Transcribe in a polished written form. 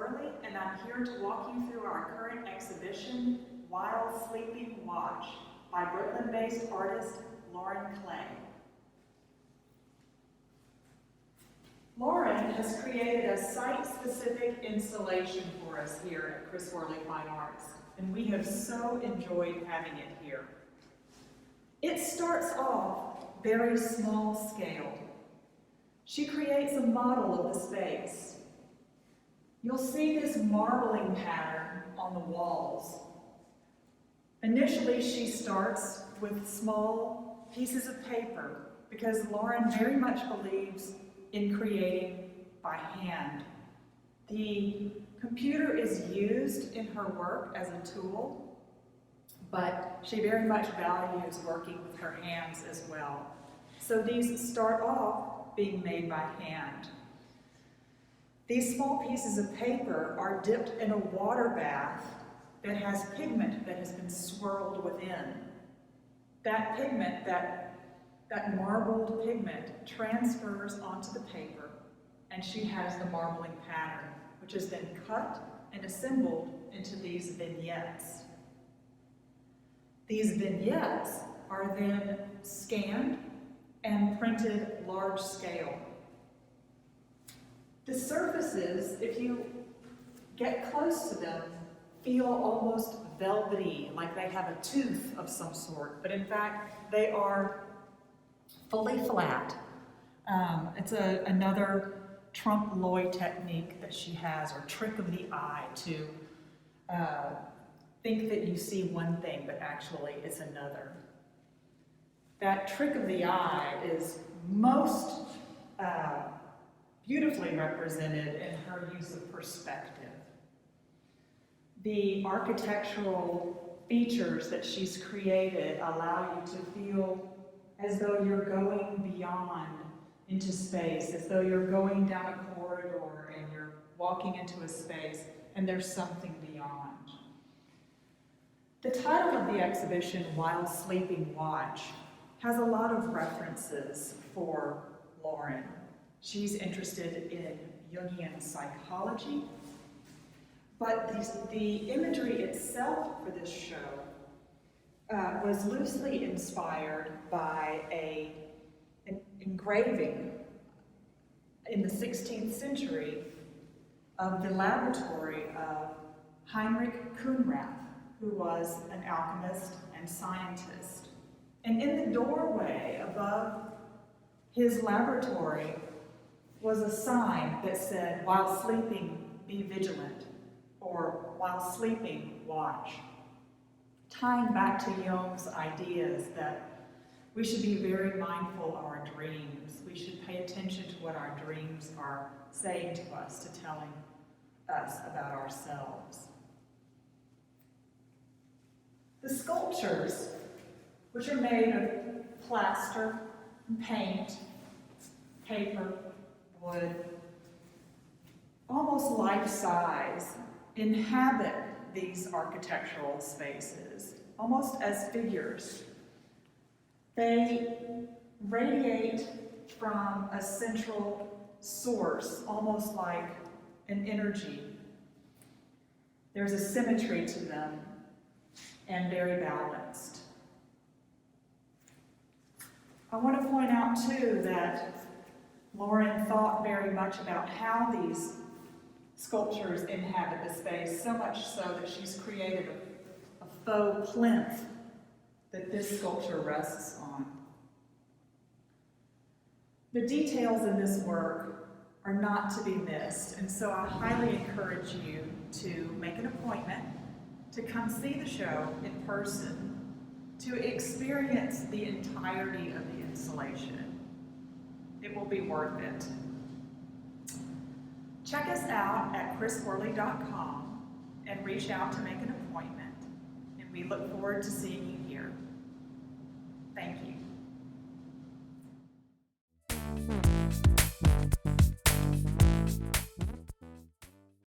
Worley, and I'm here to walk you through our current exhibition, While Sleeping Watch, by Brooklyn-based artist Lauren Clay. Lauren has created a site-specific installation for us here at Cris Worley Fine Arts, and we have so enjoyed having it here. It starts off very small scale. She creates a model of the space. You'll see this marbling pattern on the walls. Initially, she starts with small pieces of paper because Lauren very much believes in creating by hand. The computer is used in her work as a tool, but she very much values working with her hands as well. So these start off being made by hand. These small pieces of paper are dipped in a water bath that has pigment that has been swirled within. That pigment, that marbled pigment, transfers onto the paper, and she has the marbling pattern, which is then cut and assembled into these vignettes. These vignettes are then scanned and printed large scale. The surfaces, if you get close to them, feel almost velvety, like they have a tooth of some sort, but in fact, they are fully flat. It's another trompe-l'oeil technique that she has, or trick of the eye, to think that you see one thing, but actually it's another. That trick of the eye is most beautifully represented in her use of perspective. The architectural features that she's created allow you to feel as though you're going beyond into space, as though you're going down a corridor and you're walking into a space and there's something beyond. The title of the exhibition, While Sleeping Watch, has a lot of references for Lauren. She's interested in Jungian psychology, but the imagery itself for this show was loosely inspired by an engraving in the 16th century of the laboratory of Heinrich Kuhnrath, who was an alchemist and scientist. And in the doorway above his laboratory was a sign that said, "While sleeping, be vigilant," or "While sleeping, watch," tying back to Jung's ideas that we should be very mindful of our dreams. We should pay attention to what our dreams are saying to us, to telling us about ourselves. The sculptures, which are made of plaster, paint, paper, wood, almost life-size, inhabit these architectural spaces, almost as figures. They radiate from a central source, almost like an energy. There's a symmetry to them, and very balanced. I want to point out, too, that Lauren thought very much about how these sculptures inhabit the space, so much so that she's created a faux plinth that this sculpture rests on. The details in this work are not to be missed, and so I highly encourage you to make an appointment to come see the show in person, to experience the entirety of the installation. It will be worth it. Check us out at CrisWorley.com and reach out to make an appointment. And we look forward to seeing you here. Thank you.